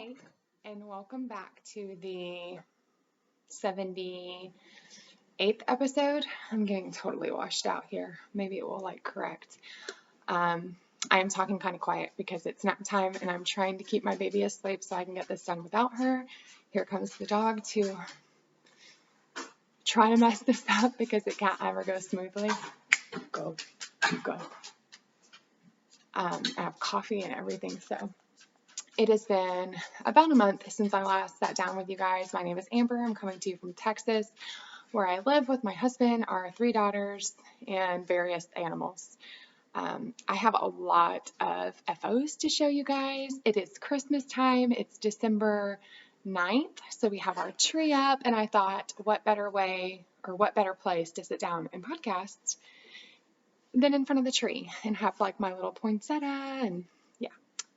Hi, and welcome back to the 78th episode. I'm getting totally washed out here. Maybe it will correct. Um, I am talking kind of quiet because it's nap time and I'm trying to keep my baby asleep so I can get this done without her. Here comes the dog to try to mess this up because it can't ever go smoothly. Go, go. I have coffee and everything, so. It has been about a month since I last sat down with you guys. My name is Amber. I'm coming to you from Texas, where I live with my husband, our 3 daughters, and various animals. I have a lot of FOs to show you guys. It is Christmas time. It's December 9th, so we have our tree up, and I thought, what better way or what better place to sit down and podcast than in front of the tree and have my little poinsettia and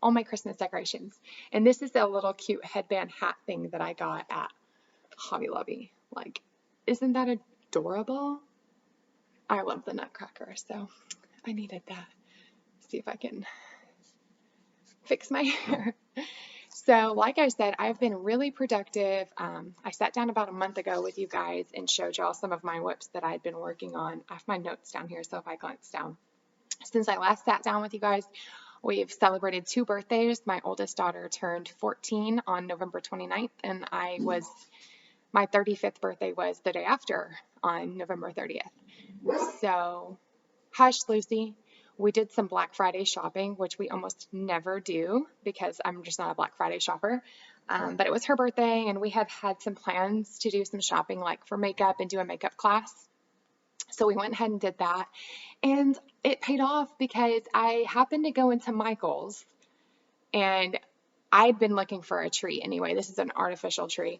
all my Christmas decorations. And this is a little cute headband hat thing that I got at Hobby Lobby. Isn't that adorable? I love the Nutcracker, so I needed that. See if I can fix my hair. So, like I said, I've been really productive. I sat down about a month ago with you guys and showed y'all some of my whips that I'd been working on. I have my notes down here, so if I glance down. Since I last sat down with you guys, we've celebrated 2 birthdays. My oldest daughter turned 14 on November 29th, and my 35th birthday was the day after on November 30th. So, hush, Lucy. We did some Black Friday shopping, which we almost never do because I'm just not a Black Friday shopper. But it was her birthday, and we had some plans to do some shopping, for makeup and do a makeup class. So we went ahead and did that. And it paid off because I happened to go into Michael's and I'd been looking for a tree anyway. This is an artificial tree,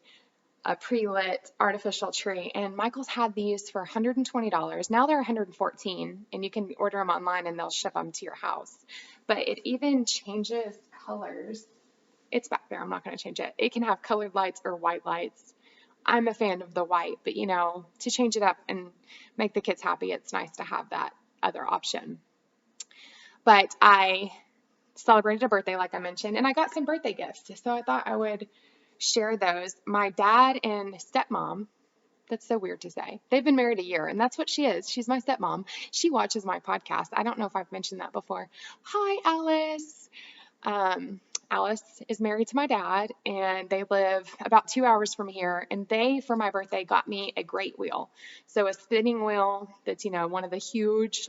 a pre-lit artificial tree. And Michael's had these for $120. Now they're $114 and you can order them online and they'll ship them to your house. But it even changes colors. It's back there. I'm not going to change it. It can have colored lights or white lights. I'm a fan of the white, but to change it up and make the kids happy, it's nice to have that other option. But I celebrated a birthday, like I mentioned, and I got some birthday gifts. So I thought I would share those. My dad and stepmom, that's so weird to say. They've been married a year, and that's what she is. She's my stepmom. She watches my podcast. I don't know if I've mentioned that before. Hi, Alice. Alice is married to my dad, and they live about 2 hours from here. And they, for my birthday, got me a great wheel. So a spinning wheel that's, one of the huge,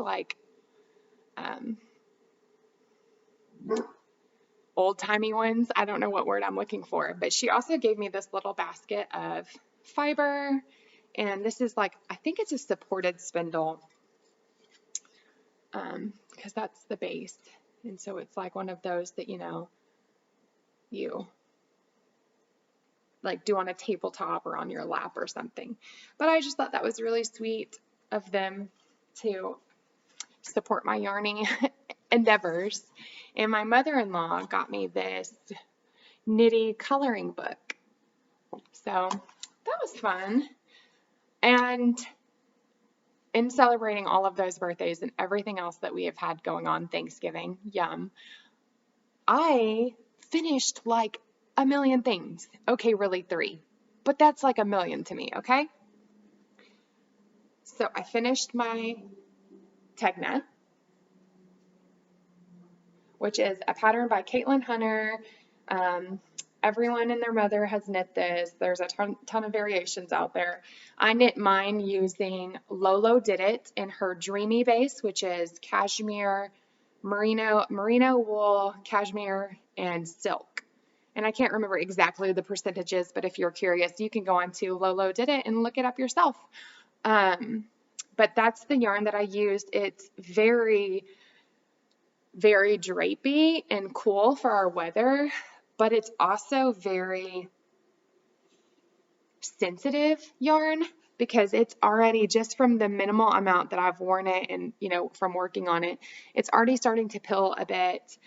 old-timey ones. I don't know what word I'm looking for. But she also gave me this little basket of fiber. And this is I think it's a supported spindle. Because that's the base. And so it's one of those that, you do on a tabletop or on your lap or something. But I just thought that was really sweet of them to support my yarning endeavors. And my mother-in-law got me this nitty coloring book. So that was fun. And in celebrating all of those birthdays and everything else that we have had going on, Thanksgiving, yum, I finished a million things. Okay, really 3, but that's a million to me, okay? So I finished my Tegna, which is a pattern by Caitlin Hunter. Everyone and their mother has knit this. There's a ton of variations out there. I knit mine using Lolo Did It in her Dreamy base, which is cashmere, merino wool, cashmere, and silk. And I can't remember exactly the percentages, but if you're curious, you can go on to Lolo Did It and look it up yourself. But that's the yarn that I used. It's very, very drapey and cool for our weather, but it's also very sensitive yarn because it's already, just from the minimal amount that I've worn it and, from working on it, it's already starting to pill a bit.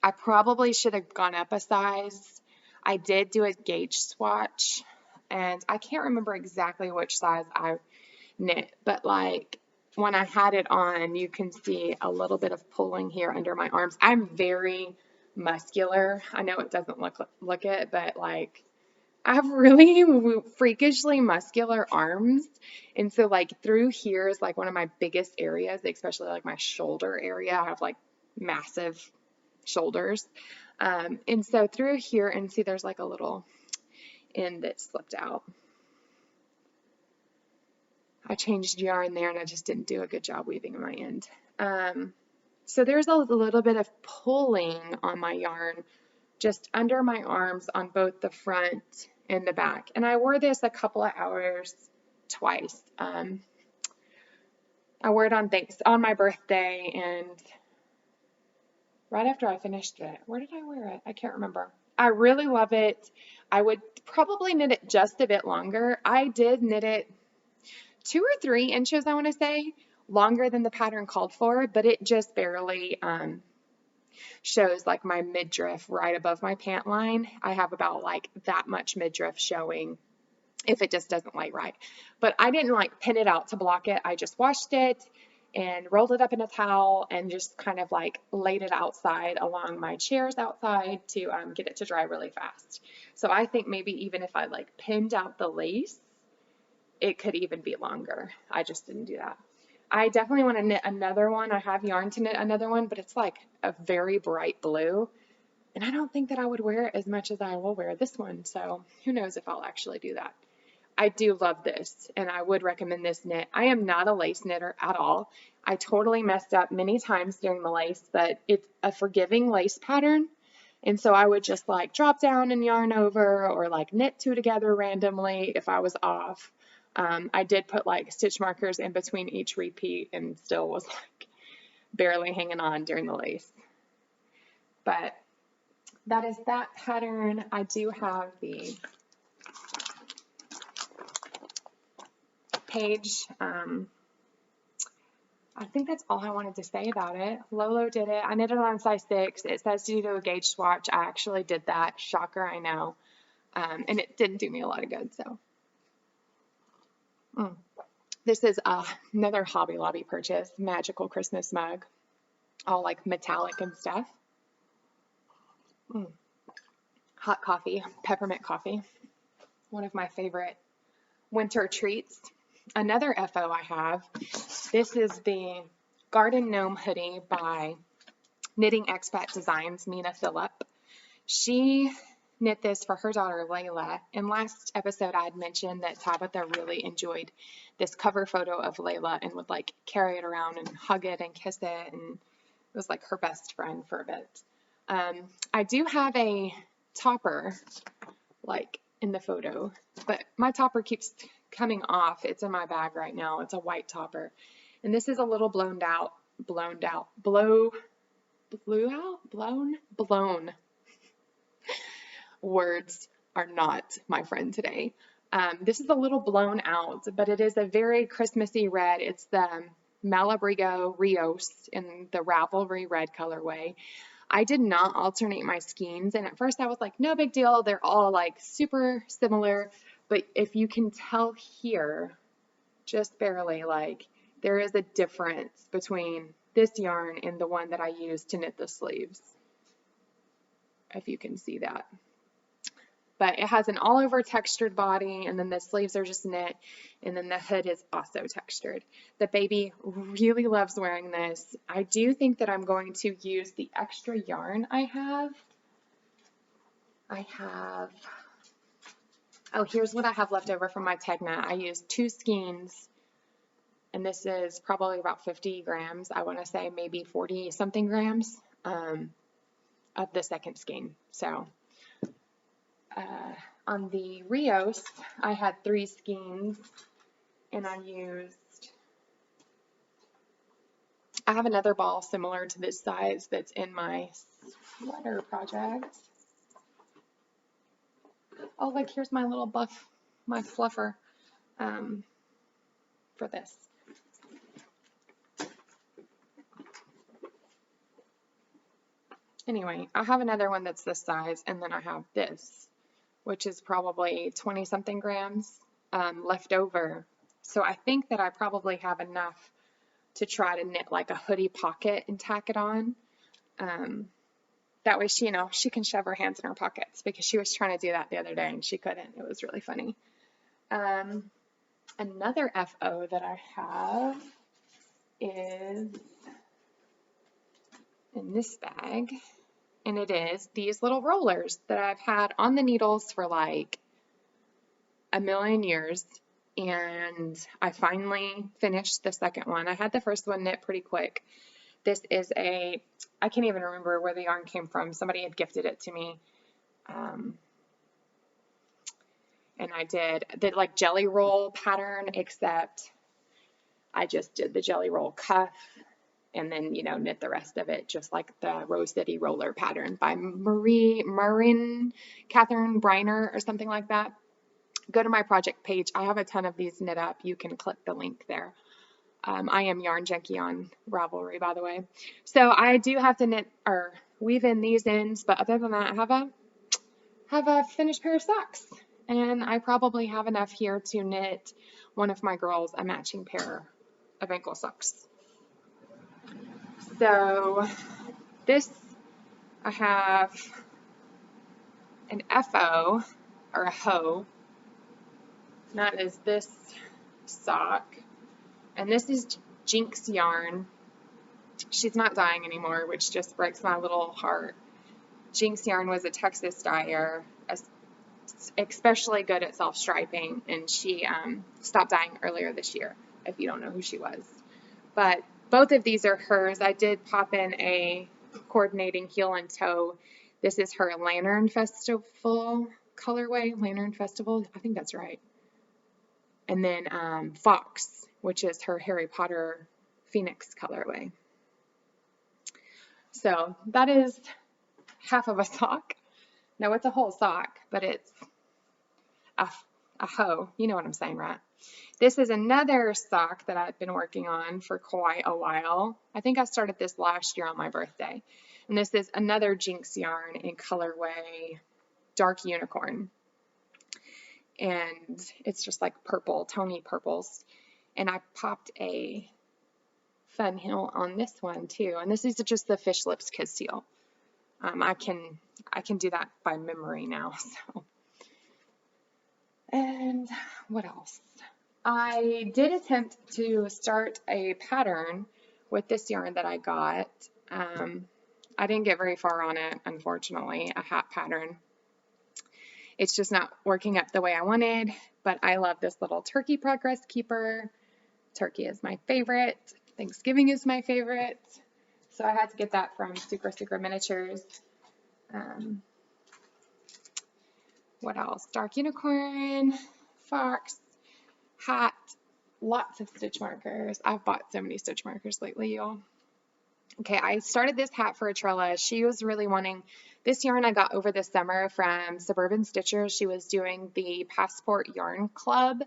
I probably should have gone up a size. I did do a gauge swatch, and I can't remember exactly which size I knit, but when I had it on, you can see a little bit of pulling here under my arms. I'm very muscular. I know it doesn't look it, but like I have really freakishly muscular arms. And so like through here is like one of my biggest areas, especially like my shoulder area. I have like massive shoulders. And so through here, and see there's like a little end that slipped out. I changed yarn there and I just didn't do a good job weaving in my end. So there's a little bit of pulling on my yarn just under my arms on both the front and the back. And I wore this a couple of hours twice. I wore it on my birthday and right after I finished it. Where did I wear it? I can't remember. I really love it. I would probably knit it just a bit longer. I did knit it 2 or 3 inches, I want to say, longer than the pattern called for, but it just barely shows like my midriff right above my pant line. I have about like that much midriff showing if it just doesn't lay right. But I didn't like pin it out to block it. I just washed it and rolled it up in a towel and just kind of like laid it outside along my chairs outside to get it to dry really fast. So I think maybe even if I like pinned out the lace, it could even be longer. I just didn't do that. I definitely want to knit another one. I have yarn to knit another one, but it's like a very bright blue. And I don't think that I would wear it as much as I will wear this one. So who knows if I'll actually do that. I do love this, and I would recommend this knit. I am not a lace knitter at all. I totally messed up many times doing the lace, but it's a forgiving lace pattern. And so I would just like drop down and yarn over or like knit 2 together randomly if I was off. I did put like stitch markers in between each repeat and still was like barely hanging on during the lace. But that is that pattern. I do have the page. I think that's all I wanted to say about it. Lolo did it. I knitted on size 6. It says to do a gauge swatch. I actually did that. Shocker, I know. And it didn't do me a lot of good, so. This is another Hobby Lobby purchase, magical Christmas mug, all like metallic and stuff. Hot coffee, peppermint coffee, one of my favorite winter treats. Another FO I have, this is the Garden Gnome hoodie by Knitting Expat Designs, Mina Phillip. She knit this for her daughter Layla. In last episode I had mentioned that Tabitha really enjoyed this cover photo of Layla and would like carry it around and hug it and kiss it, and it was like her best friend for a bit. I do have a topper like in the photo, but my topper keeps coming off. It's in my bag right now. It's a white topper, and this is a little blown words are not my friend today. This is a little blown out, but it is a very Christmassy red. It's the Malabrigo Rios in the Ravelry red colorway. I did not alternate my skeins, and at first I was like, no big deal. They're all like super similar, but if you can tell here, just barely, like there is a difference between this yarn and the one that I used to knit the sleeves, if you can see that. But it has an all over textured body, and then the sleeves are just knit, and then the hood is also textured. The baby really loves wearing this. I do think that I'm going to use the extra yarn I have. Oh, here's what I have left over from my Tegna. I used 2 skeins, and this is probably about 50 grams. I want to say maybe 40 something grams of the second skein. So on the Rios, I had 3 skeins, and I have another ball similar to this size that's in my sweater project. Oh, look, here's my little my fluffer for this. Anyway, I have another one that's this size, and then I have this, which is probably 20 something grams left over. So I think that I probably have enough to try to knit like a hoodie pocket and tack it on. That way she, she can shove her hands in her pockets, because she was trying to do that the other day and she couldn't. It was really funny. Another FO that I have is in this bag, and it is these little rollers that I've had on the needles for like a million years, and I finally finished the second one. I had the first one knit pretty quick. This is I can't even remember where the yarn came from. Somebody had gifted it to me. And I did the like jelly roll pattern, except I just did the jelly roll cuff and then, knit the rest of it just like the Rose City roller pattern by Marin Catherine Briner or something like that. Go to my project page. I have a ton of these knit up. You can click the link there. I am Yarn Junkie on Ravelry, by the way. So I do have to knit or weave in these ends, but other than that, I have a finished pair of socks. And I probably have enough here to knit one of my girls a matching pair of ankle socks. So this, I have an FO or a hoe. And that is this sock. And this is Jinx yarn. She's not dying anymore, which just breaks my little heart. Jinx yarn was a Texas dyer, especially good at self-striping, and she stopped dyeing earlier this year, if you don't know who she was. But both of these are hers. I did pop in a coordinating heel and toe. This is her Lantern Festival colorway, Lantern Festival, I think that's right. And then Fox, which is her Harry Potter Phoenix colorway. So that is half of a sock. No, it's a whole sock, but it's a hoe. You know what I'm saying, right? This is another sock that I've been working on for quite a while. I think I started this last year on my birthday. And this is another Jinx yarn in colorway Dark Unicorn. And it's just like purple, tony purples. And I popped a fun heel on this one too. And this is just the Fish Lips Kiss seal. I can do that by memory now. So, and what else? I did attempt to start a pattern with this yarn that I got. I didn't get very far on it, unfortunately, a hat pattern. It's just not working up the way I wanted, but I love this little turkey progress keeper. Turkey is my favorite. Thanksgiving is my favorite. So I had to get that from Super Secret Miniatures. What else? Dark Unicorn, Fox, hat, lots of stitch markers. I've bought so many stitch markers lately, y'all. Okay, I started this hat for Atrella. She was really wanting this yarn I got over the summer from Suburban Stitchers. She was doing the Passport Yarn Club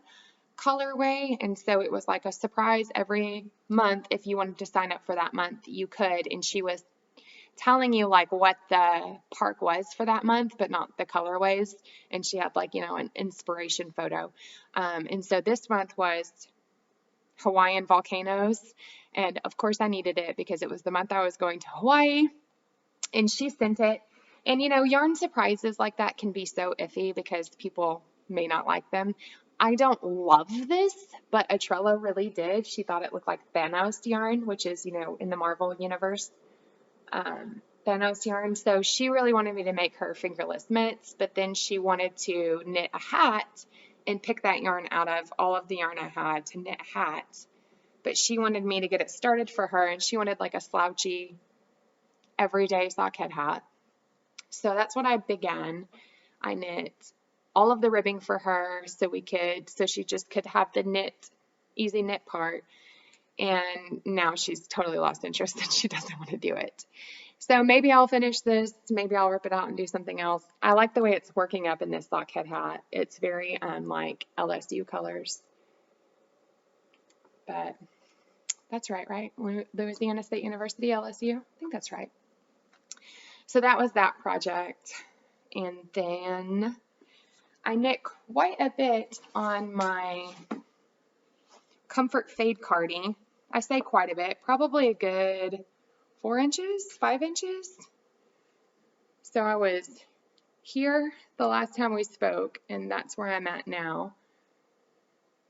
colorway, and so it was like a surprise every month. If you wanted to sign up for that month, you could, and she was telling you like what the park was for that month, but not the colorways, and she had like, an inspiration photo. And so this month was Hawaiian volcanoes, and of course I needed it because it was the month I was going to Hawaii, and she sent it. And yarn surprises like that can be so iffy because people may not like them. I don't love this, but Atrella really did. She thought it looked like Thanos yarn, which is, in the Marvel universe, Thanos yarn. So she really wanted me to make her fingerless mitts, but then she wanted to knit a hat and pick that yarn out of all of the yarn I had to knit a hat. But she wanted me to get it started for her, and she wanted like a slouchy, everyday sockhead hat. So that's what I began. I knit all of the ribbing for her so she just could have the easy knit part. And now she's totally lost interest and she doesn't want to do it. So maybe I'll finish this. Maybe I'll rip it out and do something else. I like the way it's working up in this sockhead hat. It's very like LSU colors. But that's right? Louisiana State University, LSU? I think that's right. So that was that project. And then I knit quite a bit on my Comfort Fade carding. I say quite a bit, probably a good 4 inches, 5 inches. So I was here the last time we spoke, and that's where I'm at now.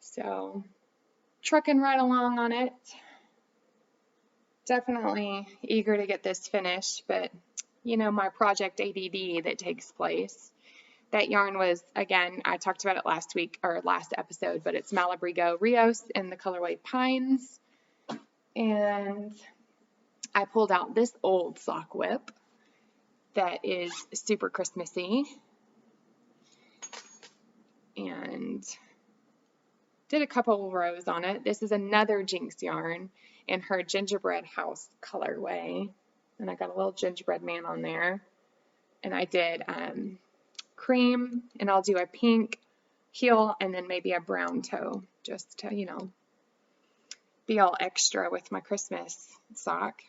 So trucking right along on it. Definitely eager to get this finished, but you know, my project ADD that takes place. That yarn was, again, I talked about it last week or last episode, but it's Malabrigo Rios in the colorway Pines. And I pulled out this old sock whip that is super Christmassy and did a couple of rows on it. This is another Jinx yarn in her gingerbread house colorway. And I got a little gingerbread man on there. And I did cream, and I'll do a pink heel and then maybe a brown toe just to, you know, be all extra with my Christmas sock.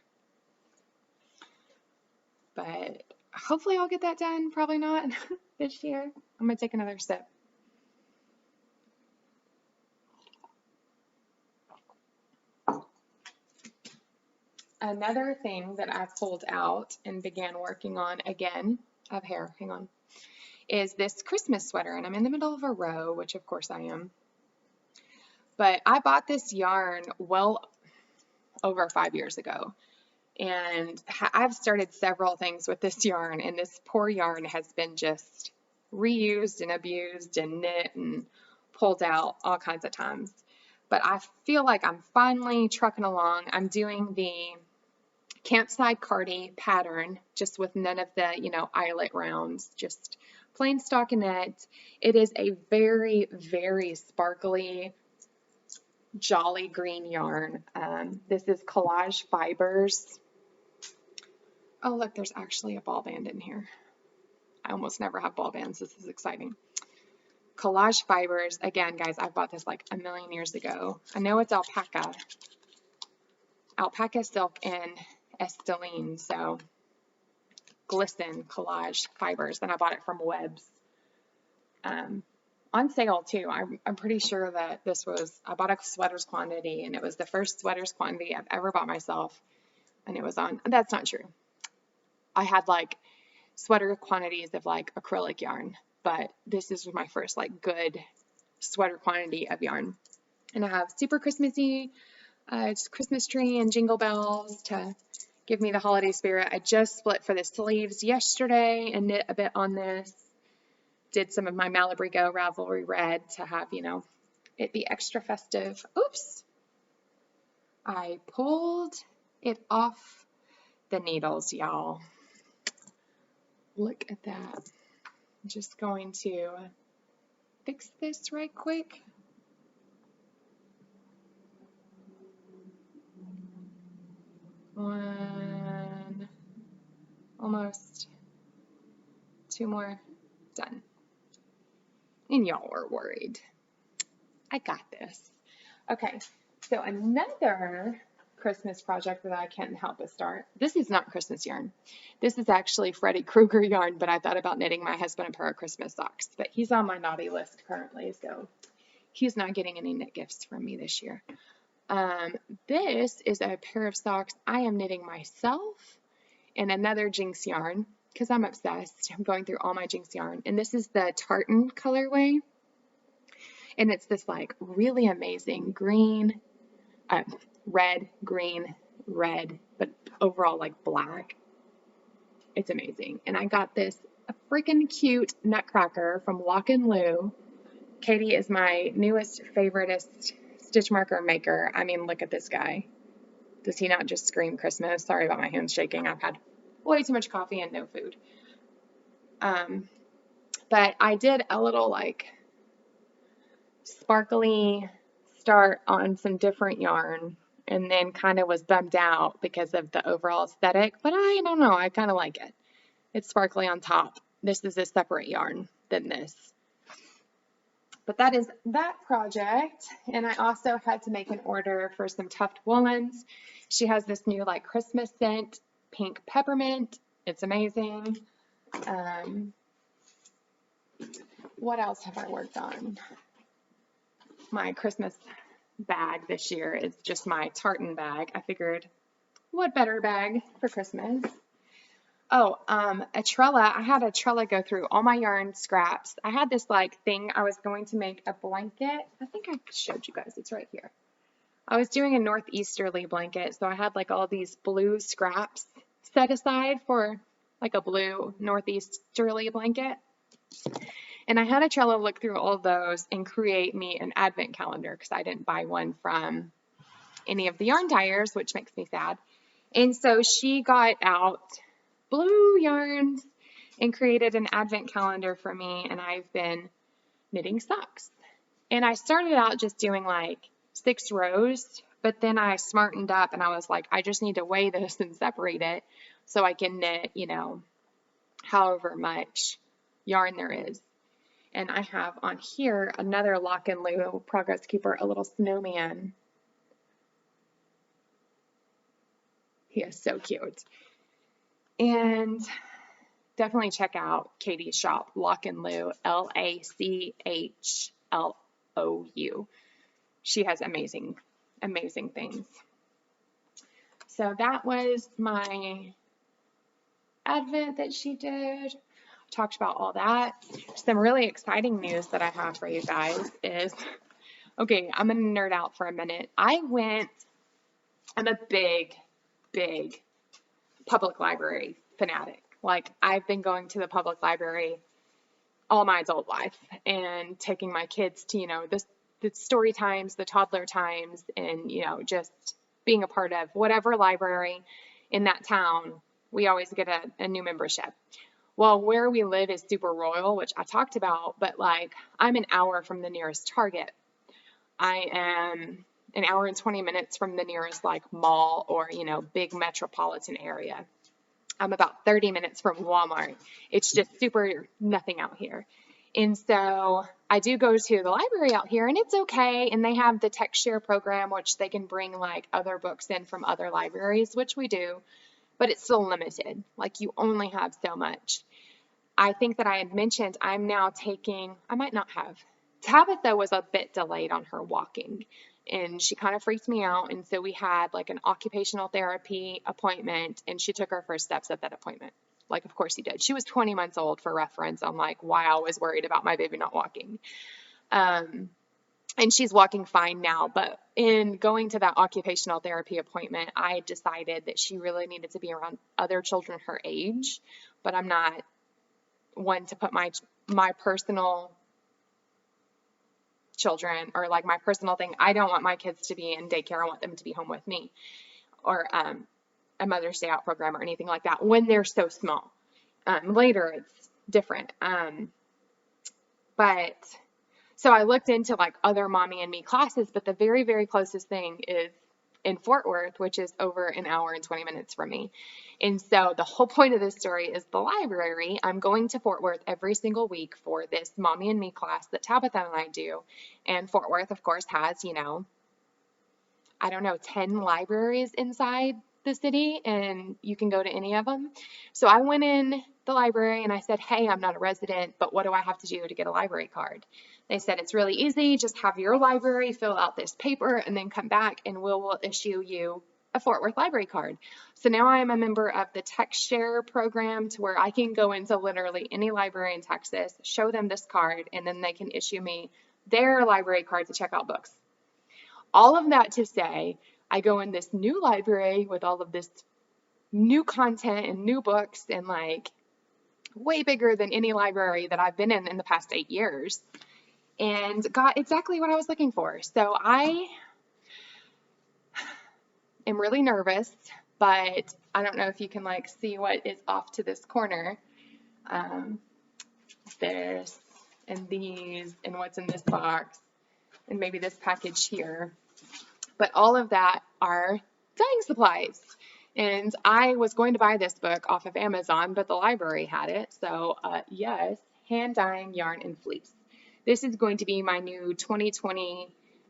But hopefully I'll get that done. Probably not this year. I'm going to take another sip. Another thing that I pulled out and began working on again, I have hair, hang on, is this Christmas sweater. And I'm in the middle of a row, which of course I am. But I bought this yarn well over 5 years ago. And I've started several things with this yarn, and this poor yarn has been just reused and abused and knit and pulled out all kinds of times. But I feel like I'm finally trucking along. I'm doing the campsite cardi pattern just with none of the, you know, eyelet rounds, just plain stockinette. It is a very, very sparkly, jolly green yarn. This is Collage Fibers. Oh, look, there's actually a ball band in here. I almost never have ball bands. This is exciting. Collage Fibers. Again, guys, I bought this like a million years ago. I know it's alpaca. Alpaca silk and Esteline. So Glisten Collage Fibers. Then I bought it from Webb's. On sale too. I'm pretty sure that this was, I bought a sweaters quantity, and it was the first sweaters quantity I've ever bought myself. And it was on, that's not true. I had like sweater quantities of like acrylic yarn, but this is my first like good sweater quantity of yarn. And I have super Christmassy, it's Christmas tree and jingle bells to give me the holiday spirit. I just split for the sleeves yesterday and knit a bit on this. Did some of my Malabrigo Ravelry Red to have, you know, it be extra festive. Oops. I pulled it off the needles, y'all. Look at that. I'm just going to fix this right quick. One, almost, two more, done. And y'all were worried. I got this. Okay, so another Christmas project that I can't help but start. This is not Christmas yarn. This is actually Freddy Krueger yarn, but I thought about knitting my husband a pair of Christmas socks, but he's on my naughty list currently, so he's not getting any knit gifts from me this year. This is a pair of socks I am knitting myself and another Jinx yarn because I'm obsessed. I'm going through all my Jinx yarn, and this is the tartan colorway, and it's this like really amazing green, red, green, red, but overall like black. It's amazing. And I got this a freaking cute nutcracker from Lock and Lou. Katie is my newest, favoriteest stitch marker maker. I mean, look at this guy. Does he not just scream Christmas? Sorry about my hands shaking. I've had way too much coffee and no food. But I did a little like sparkly start on some different yarn, and then kind of was bummed out because of the overall aesthetic, but I don't know, I kind of like it. It's sparkly on top. This is a separate yarn than this. But that is that project, and I also had to make an order for some Tuft Woolens. She has this new like Christmas scent, pink peppermint. It's amazing. What else have I worked on? My Christmas bag this year is just my tartan bag. I figured, what better bag for Christmas? A Trella. I had a Trella go through all my yarn scraps. I had this like thing. I was going to make a blanket. I think I showed you guys. It's right here. I was doing a northeasterly blanket, so I had like all these blue scraps set aside for like a blue northeasterly blanket. And I had a Trello look through all of those and create me an advent calendar because I didn't buy one from any of the yarn dyers, which makes me sad. And so she got out blue yarns and created an advent calendar for me, and I've been knitting socks. And I started out just doing like 6 rows, but then I smartened up and I was like, I just need to weigh this and separate it so I can knit, however much yarn there is. And I have on here another Lock and Lou Progress Keeper, a little snowman. He is so cute. And definitely check out Katie's shop, Lock and Lou, LACHLOU. She has amazing, amazing things. So that was my advent that she did. Talked about all that. Some really exciting news that I have for you guys is, okay, I'm going to nerd out for a minute. I'm a big public library fanatic. Like, I've been going to the public library all my adult life and taking my kids to, the story times, the toddler times, and, just being a part of whatever library in that town. We always get a new membership. Well, where we live is super rural, which I talked about, but like, I'm an hour from the nearest Target. I am an hour and 20 minutes from the nearest like mall or, big metropolitan area. I'm about 30 minutes from Walmart. It's just super nothing out here. And so I do go to the library out here, and it's okay. And they have the Tech Share program, which they can bring like other books in from other libraries, which we do, but it's still limited. Like, you only have so much. I think that I had mentioned I'm now taking, I might not have. Tabitha was a bit delayed on her walking, and she kind of freaked me out. And so we had like an occupational therapy appointment, and she took her first steps at that appointment. Like, of course she did. She was 20 months old, for reference, on like why I was worried about my baby not walking. And she's walking fine now. But in going to that occupational therapy appointment, I decided that she really needed to be around other children her age. But I'm not one to put my personal children or like my personal thing. I don't want my kids to be in daycare. I want them to be home with me, or a Mother's Day Out program or anything like that when they're so small. Later it's different. But so I looked into like other mommy and me classes, but the very, very closest thing is in Fort Worth, which is over an hour and 20 minutes from me. And so the whole point of this story is the library. I'm going to Fort Worth every single week for this mommy and me class that Tabitha and I do. And Fort Worth, of course, has, 10 libraries inside the city, and you can go to any of them. So I went in the library and I said, hey, I'm not a resident, but what do I have to do to get a library card? They said, it's really easy. Just have your library fill out this paper and then come back and we'll issue you a Fort Worth library card. So now I am a member of the Tech Share program, to where I can go into literally any library in Texas, show them this card, and then they can issue me their library card to check out books. All of that to say, I go in this new library with all of this new content and new books, and like way bigger than any library that I've been in the past 8 years, and got exactly what I was looking for. So I am really nervous, but I don't know if you can like see what is off to this corner. This and these and what's in this box and maybe this package here. But all of that are dyeing supplies. And I was going to buy this book off of Amazon, but the library had it. So yes, hand dyeing yarn and fleece. This is going to be my new 2020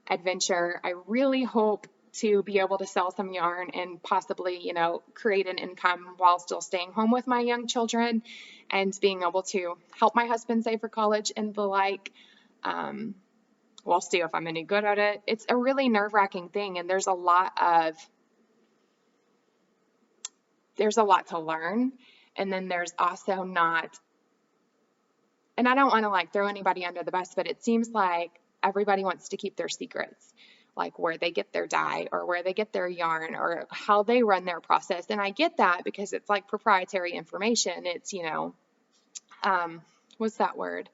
adventure. I really hope to be able to sell some yarn and possibly, create an income while still staying home with my young children and being able to help my husband save for college and the like. We'll see if I'm any good at it. It's a really nerve-wracking thing, and there's a lot to learn. And then there's also not, and I don't want to like throw anybody under the bus, but it seems like everybody wants to keep their secrets, like where they get their dye or where they get their yarn or how they run their process. And I get that because it's like proprietary information. It's, what's that word?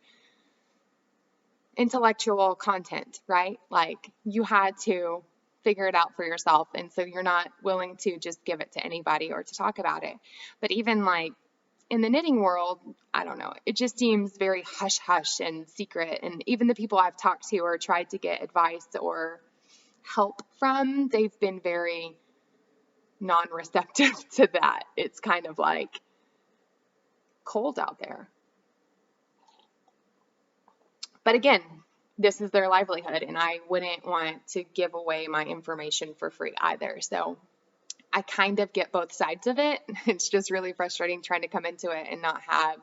Intellectual content, right? Like you had to figure it out for yourself. And so you're not willing to just give it to anybody or to talk about it. But even like in the knitting world, I don't know, it just seems very hush hush and secret. And even the people I've talked to or tried to get advice or help from, they've been very non-receptive to that. It's kind of like cold out there. But again, this is their livelihood, and I wouldn't want to give away my information for free either. So I kind of get both sides of it. It's just really frustrating trying to come into it and not have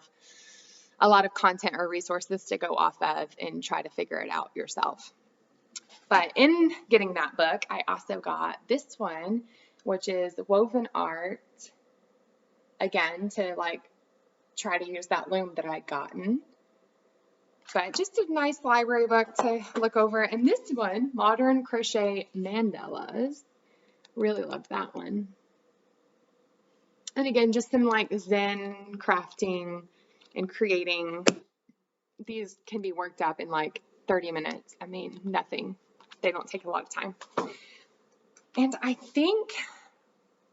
a lot of content or resources to go off of and try to figure it out yourself. But in getting that book, I also got this one, which is Woven Art, again, to like try to use that loom that I'd gotten. But just a nice library book to look over. And this one, Modern Crochet Mandalas, really loved that one. And again, just some like Zen crafting and creating. These can be worked up in like 30 minutes. I mean, nothing. They don't take a lot of time. And I think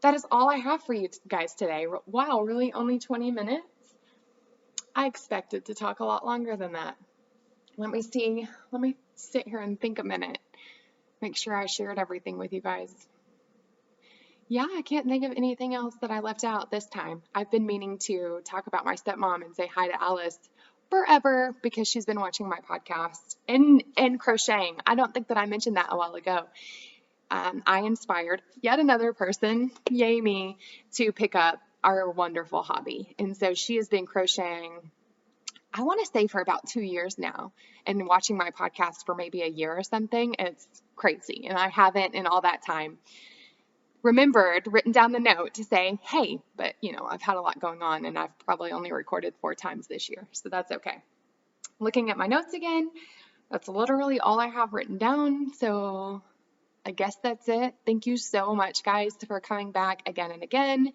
that is all I have for you guys today. Wow, really only 20 minutes? I expected to talk a lot longer than that. Let me see. Let me sit here and think a minute. Make sure I shared everything with you guys. Yeah, I can't think of anything else that I left out this time. I've been meaning to talk about my stepmom and say hi to Alice forever because she's been watching my podcast and crocheting. I don't think that I mentioned that a while ago. I inspired yet another person, yay me, to pick up our wonderful hobby. And so she has been crocheting, I want to say for about 2 years now, and watching my podcast for maybe a year or something. It's crazy. And I haven't in all that time written down the note to say, hey, but I've had a lot going on and I've probably only recorded 4 times this year. So that's okay. Looking at my notes again, that's literally all I have written down. So I guess that's it. Thank you so much, guys, for coming back again and again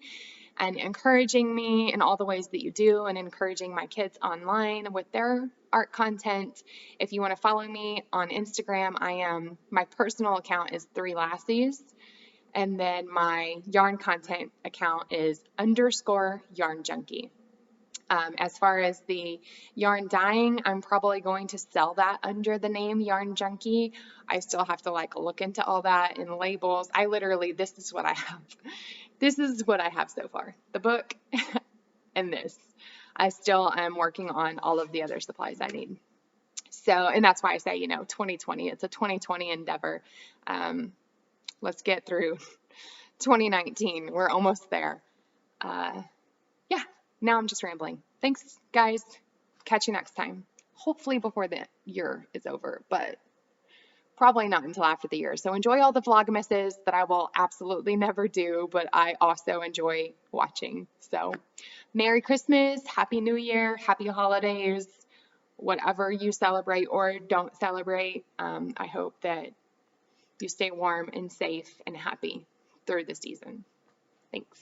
and encouraging me in all the ways that you do and encouraging my kids online with their art content. If you want to follow me on Instagram, my personal account is 3 Lassies. And then my yarn content account is _yarn junkie. As far as the yarn dyeing, I'm probably going to sell that under the name Yarn Junkie. I still have to look into all that and labels. This is what I have. This is what I have so far. The book and this. I still am working on all of the other supplies I need. So, and that's why I say, 2020, it's a 2020 endeavor. Let's get through 2019. We're almost there. Yeah, now I'm just rambling. Thanks, guys. Catch you next time. Hopefully before the year is over, but probably not until after the year. So enjoy all the Vlogmases that I will absolutely never do, but I also enjoy watching. So Merry Christmas, Happy New Year, Happy Holidays, whatever you celebrate or don't celebrate. I hope that you stay warm and safe and happy through the season. Thanks.